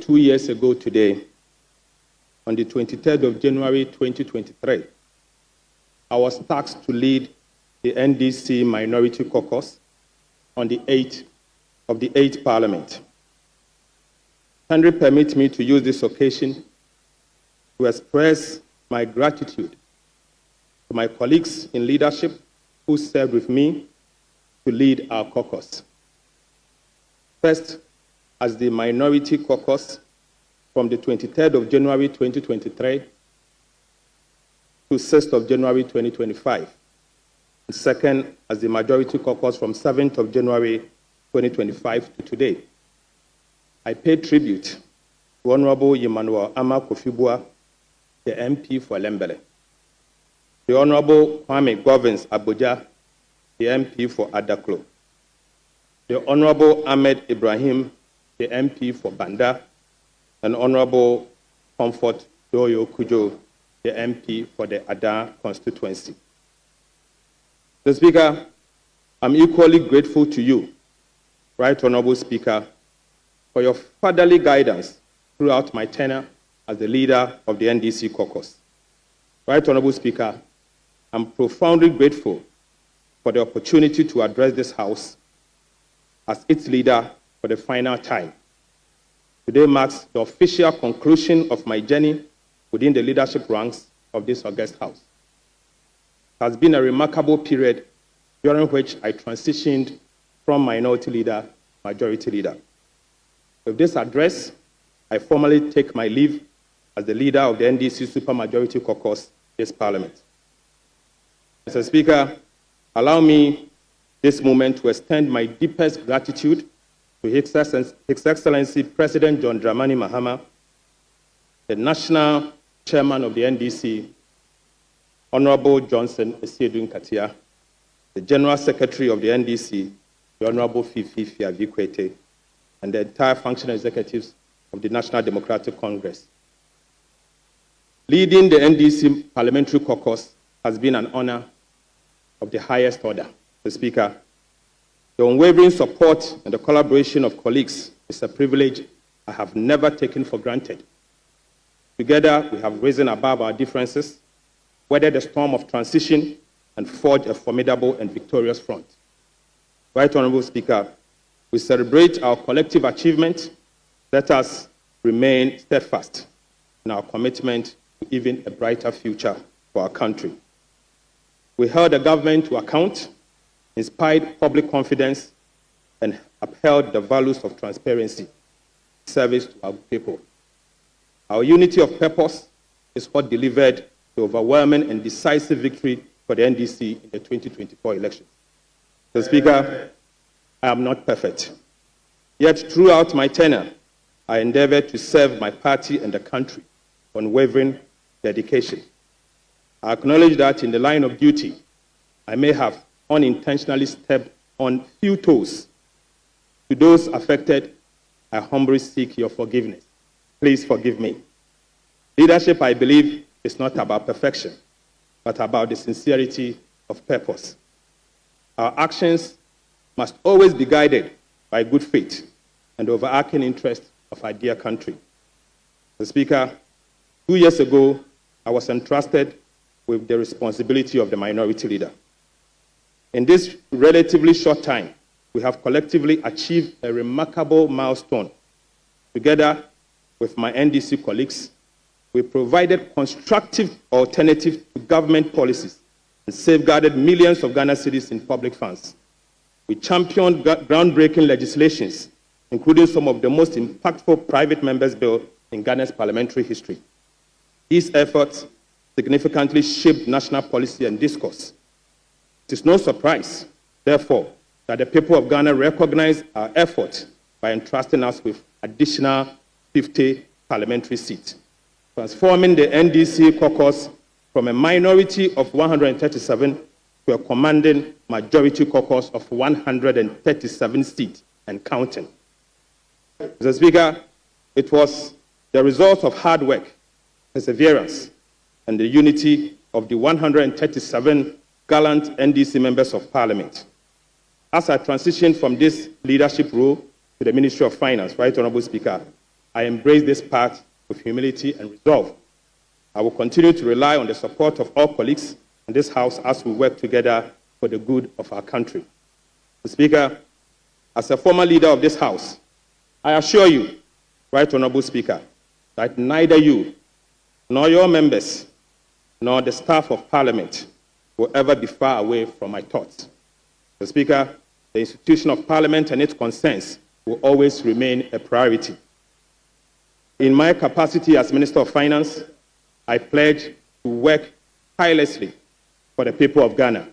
2 years ago today, on the 23rd of January 2023, I was tasked to lead the NDC Minority Caucus on the 8th Parliament. Kindly permit me to use this occasion to express my gratitude to my colleagues in leadership who served with me to lead our caucus. First, as the Minority Caucus from the 23rd of January 2023 to 6th of January 2025. And second, as the Majority Caucus from 7th of January 2025 to today. I pay tribute to Honorable Emmanuel Ama Kofibua, the MP for Lembele, the Honorable Kwame Govins Abuja, the MP for Adaklo, the Honorable Ahmed Ibrahim, the MP for Banda, and Honorable Comfort Doyo Kujo, the MP for the Ada constituency. Mr. Speaker, I'm equally grateful to you, Right Honorable Speaker, for your fatherly guidance throughout my tenure as the leader of the NDC caucus. Right Honorable Speaker, I'm profoundly grateful for the opportunity to address this House as its leader for the final time. Today marks the official conclusion of my journey within the leadership ranks of this august House. It has been a remarkable period during which I transitioned from minority leader to majority leader. With this address, I formally take my leave as the leader of the NDC Supermajority Caucus this Parliament. Mr. Speaker, allow me this moment to extend my deepest gratitude to His Excellency President John Dramani Mahama, the National Chairman of the NDC, Honorable Johnson Esiedun Katia, the General Secretary of the NDC, the Honorable Fifi Fiavikwete, and the entire functional executives of the National Democratic Congress. Leading the NDC Parliamentary Caucus has been an honor of the highest order. Mr. Speaker, the unwavering support and the collaboration of colleagues is a privilege I have never taken for granted. Together, we have risen above our differences, weathered the storm of transition, and forged a formidable and victorious front. Right Honorable Speaker, we celebrate our collective achievement. Let us remain steadfast in our commitment to even a brighter future for our country. We held the government to account, inspired public confidence, and upheld the values of transparency, service to our people. Our unity of purpose is what delivered the overwhelming and decisive victory for the NDC in the 2024 election. Mr. Speaker, I am not perfect. Yet throughout my tenure, I endeavored to serve my party and the country with unwavering dedication. I acknowledge that in the line of duty, I may have unintentionally stepped on few toes. To those affected, I humbly seek your forgiveness. Please forgive me. Leadership, I believe, is not about perfection, but about the sincerity of purpose. Our actions must always be guided by good faith and the overarching interest of our dear country. Mr. Speaker, 2 years ago, I was entrusted with the responsibility of the minority leader. In this relatively short time, we have collectively achieved a remarkable milestone. Together with my NDC colleagues, we provided constructive alternatives to government policies and safeguarded millions of Ghana cedis in public funds. We championed groundbreaking legislations, including some of the most impactful private members' bills in Ghana's parliamentary history. These efforts significantly shaped national policy and discourse. It is no surprise, therefore, that the people of Ghana recognize our effort by entrusting us with additional 50 parliamentary seats, transforming the NDC caucus from a minority of 137 to a commanding majority caucus of 137 seats and counting. Mr. Speaker, it was the result of hard work, perseverance, and the unity of the 137 gallant NDC members of Parliament. As I transitioned from this leadership role to the Ministry of Finance, Right Honorable Speaker, I embrace this path with humility and resolve. I will continue to rely on the support of all colleagues in this House as we work together for the good of our country. Mr. Speaker, as a former leader of this House, I assure you, Right Honourable Speaker, that neither you nor your members nor the staff of Parliament will ever be far away from my thoughts. Mr. Speaker, the institution of Parliament and its concerns will always remain a priority. In my capacity as Minister of Finance, I pledge to work tirelessly for the people of Ghana,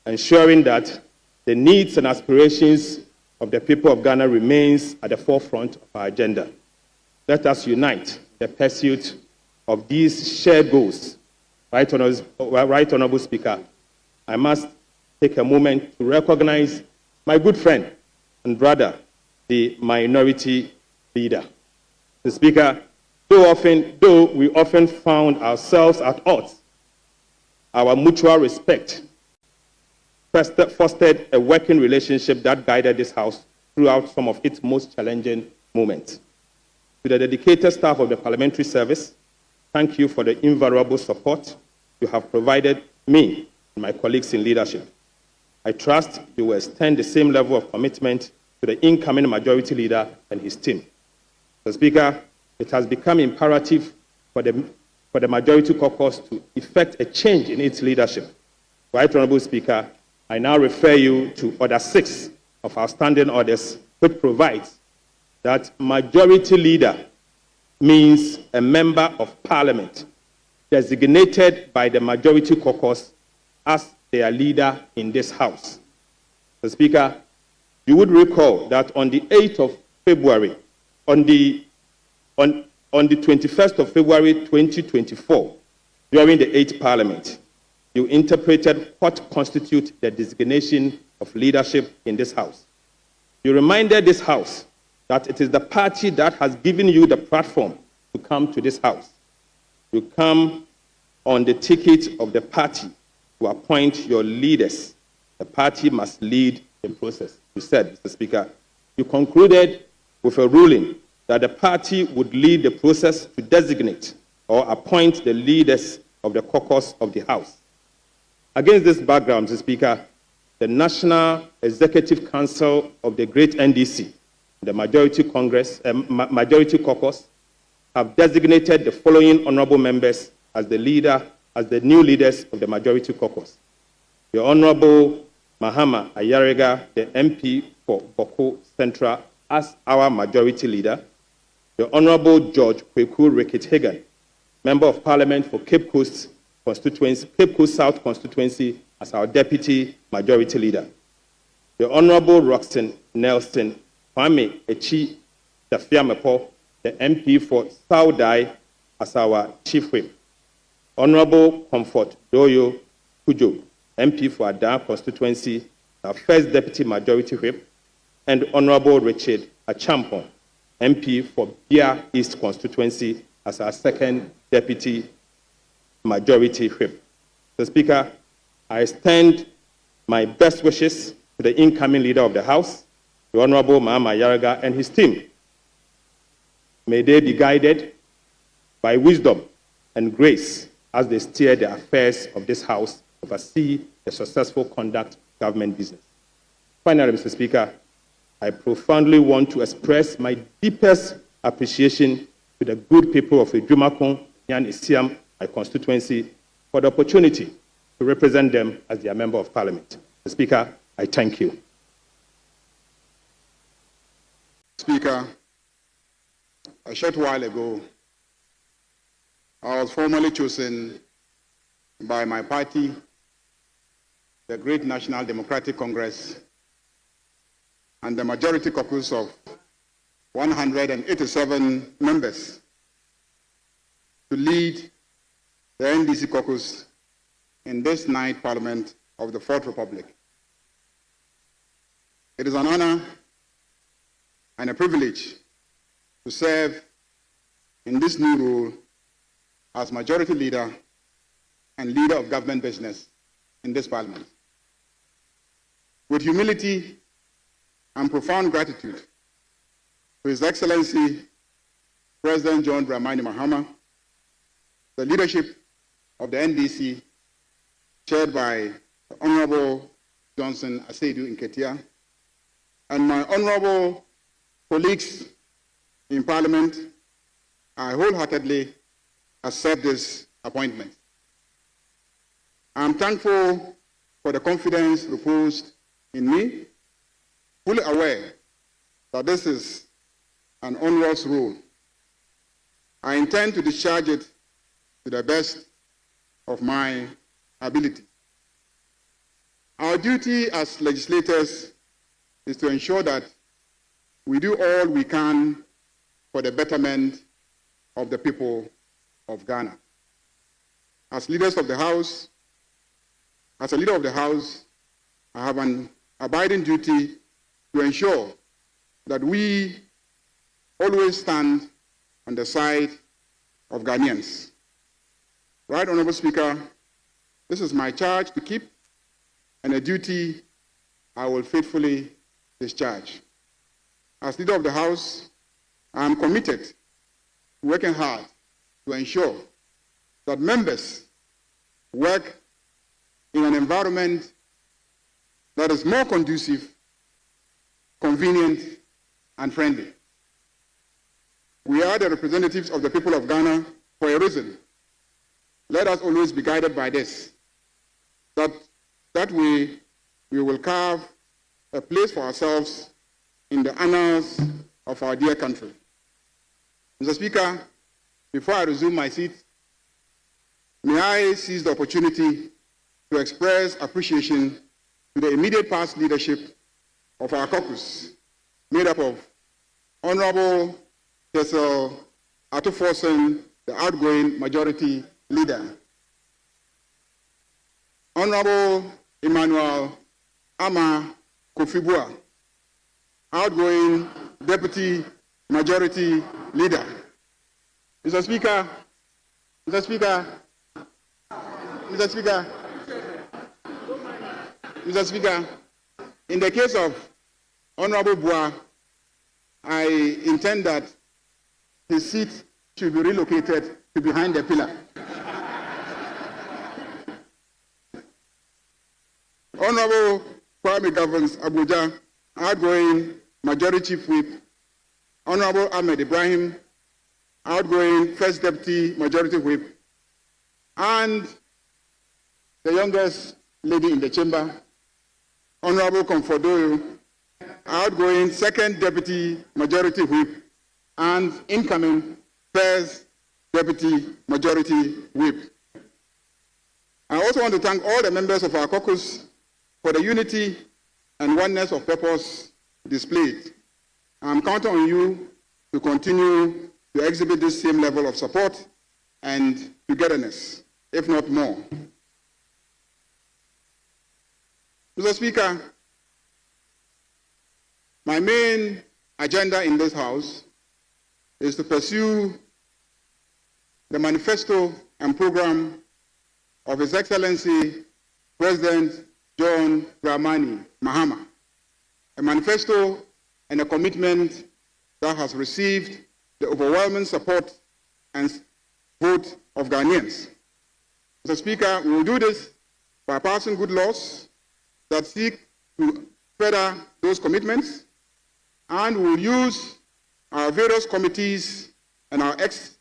ensuring that the needs and aspirations of the people of Ghana remains at the forefront of our agenda. Let us unite in the pursuit of these shared goals. Right Honourable Speaker, I must take a moment to recognize my good friend and brother, the Minority Leader. The Speaker, though we often found ourselves at odds, our mutual respect fostered a working relationship that guided this House throughout some of its most challenging moments. To the dedicated staff of the Parliamentary Service, thank you for the invaluable support you have provided me and my colleagues in leadership. I trust you will extend the same level of commitment to the incoming Majority Leader and his team. Mr. Speaker, it has become imperative for the Majority Caucus to effect a change in its leadership. Right Honourable Speaker, I now refer you to Order 6 of our standing orders, which provides that Majority Leader means a member of Parliament designated by the Majority Caucus as their leader in this House. Mr. Speaker, you would recall that on the 8th of February, on the 21st of February 2024, during the 8th Parliament, you interpreted what constitutes the designation of leadership in this House. You reminded this House that it is the party that has given you the platform to come to this House. You come on the ticket of the party to appoint your leaders. The party must lead the process. You said, Mr. Speaker, you concluded with a ruling that the party would lead the process to designate or appoint the leaders of the caucus of the House. Against this background, Mr. Speaker, the National Executive Council of the Great NDC, the Majority Caucus, have designated the following honourable members as the new leaders of the Majority Caucus. The Honourable Mahama Ayariga, the MP for Boko Central, as our Majority Leader. The Honourable George Kweku Rickett-Hagan, Member of Parliament for Cape Coast South Constituency, as our Deputy Majority Leader. The Honourable Roxanne Nelson Kwame Echi Dafiamepo, the MP for Saudai, as our Chief Whip. Honourable Comfort Doyo Kujo, MP for Ada Constituency, our First Deputy Majority Whip, and Honourable Richard Achampon, MP for Bia East Constituency, as our Second Deputy Majority Whip. Mr. Speaker, I extend my best wishes to the incoming Leader of the House, the Honourable Mahama Ayariga, and his team. May they be guided by wisdom and grace as they steer the affairs of this House, oversee the successful conduct of government business. Finally, Mr. Speaker, I profoundly want to express my deepest appreciation to the good people of Ejumakon, Nyan Isiam, my constituency, for the opportunity to represent them as their Member of Parliament. Mr. Speaker, I thank you. Speaker, a short while ago, I was formally chosen by my party, the Great National Democratic Congress, and the Majority Caucus of 187 members to lead the NDC caucus in this ninth Parliament of the Fourth Republic. It is an honor and a privilege to serve in this new role as Majority Leader and Leader of Government Business in this Parliament. With humility and profound gratitude to His Excellency, President John Dramani Mahama, the leadership of the NDC, chaired by the Honorable Johnson Aseidu Nketia, and my honorable colleagues in Parliament, I wholeheartedly accept this appointment. I am thankful for the confidence reposed in me, fully aware that this is an onerous role. I intend to discharge it to the best of my ability. Our duty as legislators is to ensure that we do all we can for the betterment of the people of Ghana. As leaders of the House, as a leader of the House, I have an abiding duty to ensure that we always stand on the side of Ghanaians. Right, Honorable Speaker, this is my charge to keep and a duty I will faithfully discharge. As leader of the House, I am committed to working hard to ensure that members work in an environment that is more conducive, convenient, and friendly. We are the representatives of the people of Ghana for a reason. Let us always be guided by this, that way we will carve a place for ourselves in the annals of our dear country. Mr. Speaker, before I resume my seat, may I seize the opportunity to express appreciation to the immediate past leadership of our caucus, made up of Honorable Tessel Atuforsen, the outgoing majority leader, Honorable Emmanuel Ama Kofibua, outgoing deputy majority leader. Mr. Speaker, Mr. Speaker, Mr. Speaker, Mr. Speaker, in the case of Honorable Bua, I intend that his seat should be relocated to behind the pillar. Honorable Kwame Governs Abuja, outgoing majority whip, Honorable Ahmed Ibrahim, outgoing first deputy majority whip, and the youngest lady in the chamber, Honorable Comfordoyo, outgoing second deputy majority whip, and incoming first deputy majority whip. I also want to thank all the members of our caucus for the unity and oneness of purpose displayed. I'm counting on you to continue to exhibit this same level of support and togetherness, if not more. Mr. Speaker, my main agenda in this House is to pursue the manifesto and program of His Excellency President John Dramani Mahama, a manifesto and a commitment that has received the overwhelming support and vote of Ghanaians. Mr. Speaker, we will do this by passing good laws that seek to further those commitments, and we will use our various committees and our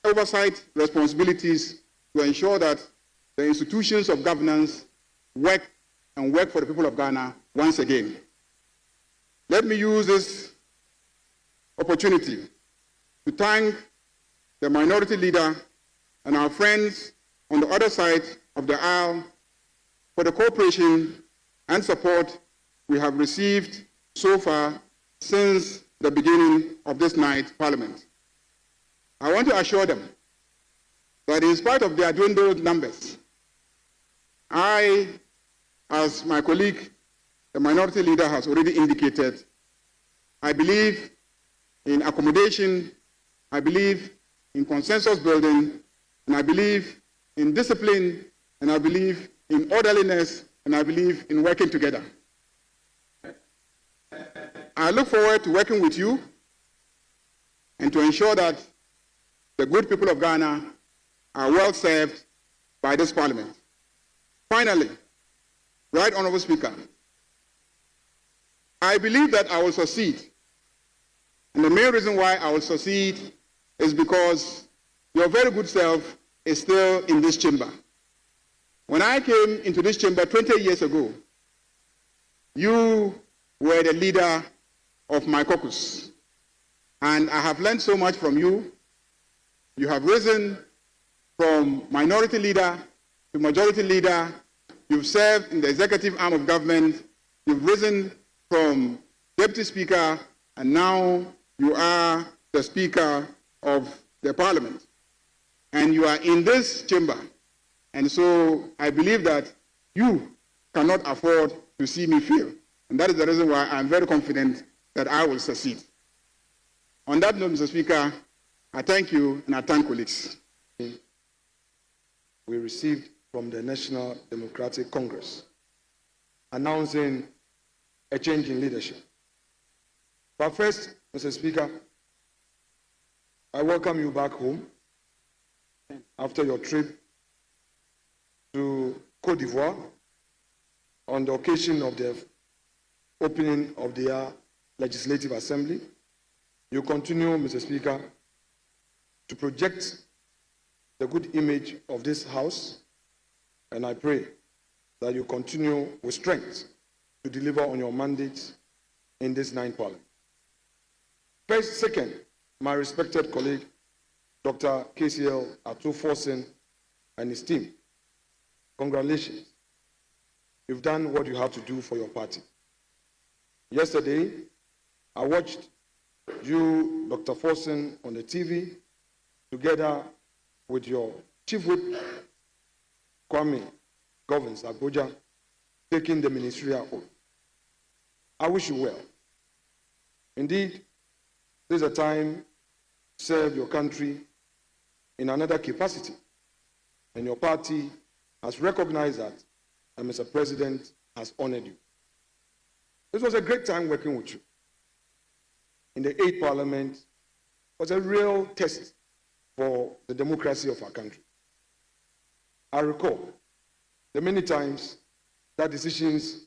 oversight responsibilities to ensure that the institutions of governance work for the people of Ghana once again. Let me use this opportunity to thank the minority leader and our friends on the other side of the aisle for the cooperation and support we have received so far since the beginning of this night's Parliament. I want to assure them that in spite of their dwindled numbers, I, as my colleague, the minority leader, has already indicated, I believe in accommodation, I believe in consensus building, and I believe in discipline, and I believe in orderliness, and I believe in working together. I look forward to working with you and to ensure that the good people of Ghana are well served by this parliament. Finally, Right Honorable Speaker, I believe that I will succeed. And the main reason why I will succeed is because your very good self is still in this chamber. When I came into this chamber 20 years ago, you were the leader of my caucus. And I have learned so much from you. You have risen from minority leader to majority leader. You've served in the executive arm of government. You've risen from deputy speaker, and now you are the speaker of the parliament. And you are in this chamber. And so I believe that you cannot afford to see me fail. And that is the reason why I'm very confident that I will succeed. On that note, Mr. Speaker, I thank you and I thank colleagues. We received from the National Democratic Congress announcing a change in leadership. But first, Mr. Speaker, I welcome you back home after your trip to Côte d'Ivoire on the occasion of the opening of their Legislative Assembly. You continue, Mr. Speaker, to project the good image of this House, and I pray that you continue with strength to deliver on your mandate in this 9th Parliament. Second, my respected colleague, Dr. KCL Atu-Forson and his team, congratulations. You've done what you have to do for your party. Yesterday, I watched you, Dr. Forson, on the TV, together with your Chief Whip, Kwame Govins Abuja, taking the ministerial oath. I wish you well. Indeed, this is a time to serve your country in another capacity, and your party has recognized that, and Mr. President has honored you. This was a great time working with you. In the 8th Parliament was a real test for the democracy of our country. I recall the many times that decisions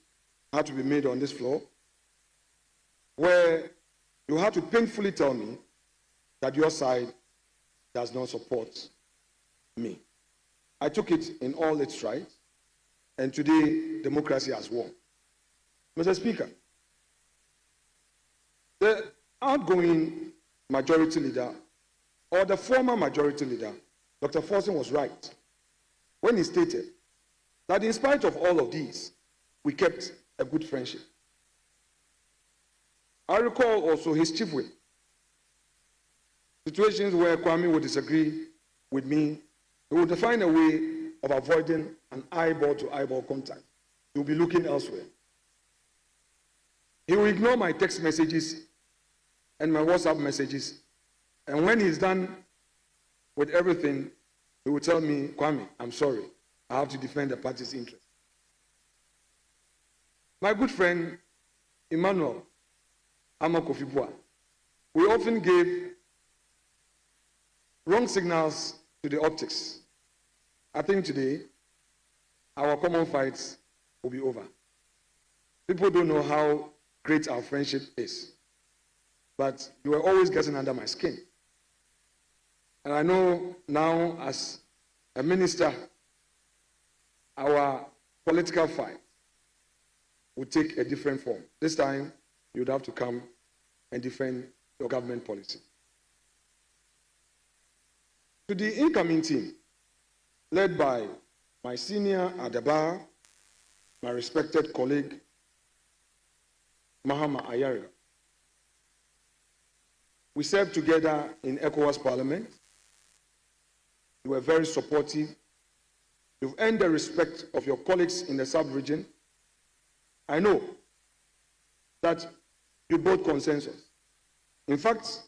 had to be made on this floor where you had to painfully tell me that your side does not support me. I took it in all its stride, and today democracy has won. Mr. Speaker, the outgoing majority leader, or the former majority leader, Dr. Forson, was right when he stated that in spite of all of these, we kept a good friendship. I recall also his chief whip. Situations where Kwame would disagree with me, he would find a way of avoiding an eyeball-to-eyeball contact. He will be looking elsewhere. He will ignore my text messages and my WhatsApp messages, and when he's done with everything, he will tell me, Kwame, I'm sorry, I have to defend the party's interest. My good friend, Emmanuel Amakofibua, we often gave wrong signals to the optics. I think today, our common fights will be over. People don't know how great our friendship is, but you were always getting under my skin. And I know now, as a minister, our political fight will take a different form. This time, you'd have to come and defend your government policy. To the incoming team, led by my senior Adabar, my respected colleague, Mahama Ayariga. We served together in ECOWAS Parliament. You were very supportive. You've earned the respect of your colleagues in the sub-region. I know that you brought consensus. In fact,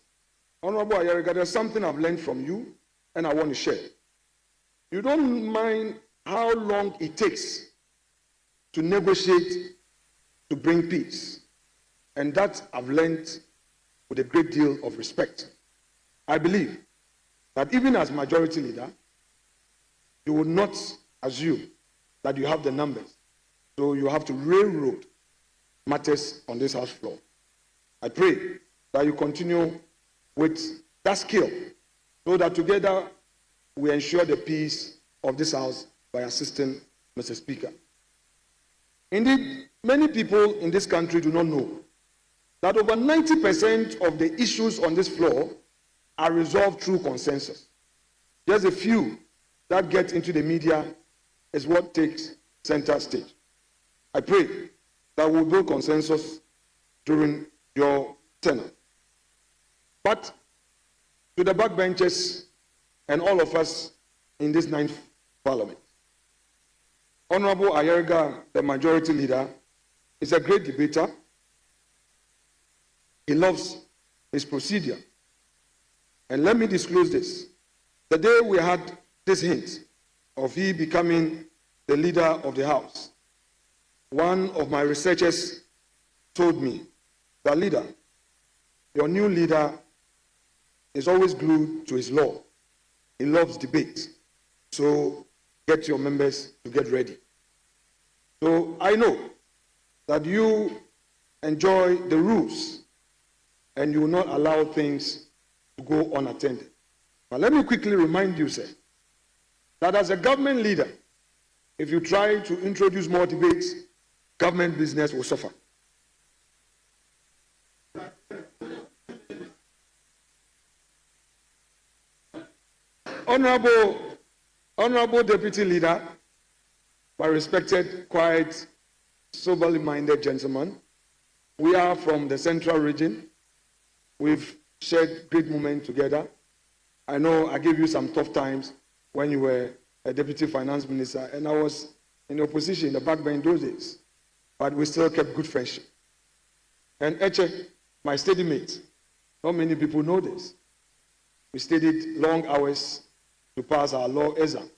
Honorable Ayariga, there's something I've learned from you, and I want to share. You don't mind how long it takes to negotiate to bring peace. And that I've learned with a great deal of respect. I believe that even as majority leader, you will not assume that you have the numbers. So you have to railroad matters on this House floor. I pray that you continue with that skill so that together we ensure the peace of this House by assisting Mr. Speaker. Indeed, many people in this country do not know that over 90% of the issues on this floor are resolved through consensus. Just a few that get into the media is what takes center stage. I pray that we'll build consensus during your tenure. But to the backbenchers and all of us in this 9th Parliament, Honorable Ayariga, the majority leader, is a great debater. He loves his procedure. And let me disclose this. The day we had this hint of he becoming the leader of the House, one of my researchers told me that, leader, your new leader is always glued to his law. He loves debate. So get your members to get ready. So I know that you enjoy the rules and you will not allow things to go unattended. But let me quickly remind you, sir, that as a government leader, if you try to introduce more debates, government business will suffer. Honorable Deputy Leader, my respected, quite soberly minded gentleman, we are from the central region. We've shared great moments together. I know I gave you some tough times when you were a deputy finance minister, and I was in opposition in the backbench those days, but we still kept good friendship. And Eche, my steady mate, not many people know this. We studied long hours to pass our law exam.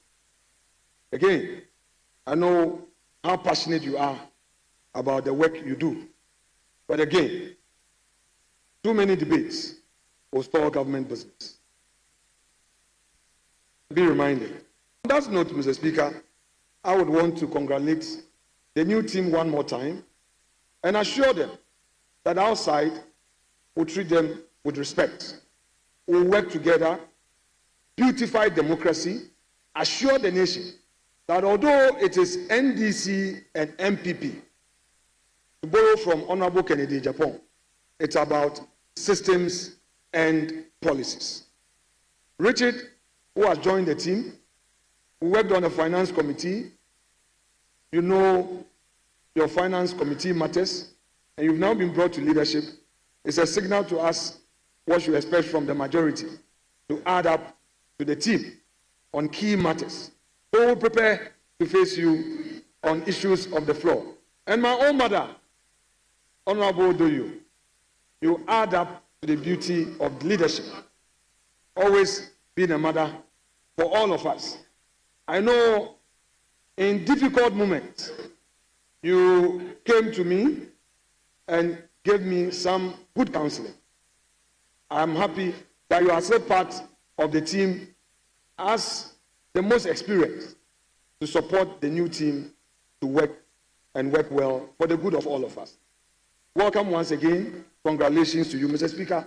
Again, I know how passionate you are about the work you do. But again, too many debates will spoil government business. Be reminded. On that note, Mr. Speaker, I would want to congratulate the new team one more time and assure them that our side will treat them with respect. We'll work together, beautify democracy, assure the nation that although it is NDC and MPP, to borrow from Honorable Kennedy Japan, it's about systems and policies. Richard, who has joined the team, who worked on the finance committee, you know your finance committee matters, and you've now been brought to leadership. It's a signal to us what you expect from the majority to add up to the team on key matters. So we'll prepare to face you on issues of the floor. And my own mother, Honorable Doyu, you add up to the beauty of leadership. Always being a mother for all of us. I know in difficult moments, you came to me and gave me some good counseling. I'm happy that you are still part of the team as the most experienced to support the new team to work and work well for the good of all of us. Welcome once again. Congratulations to you, Mr. Speaker.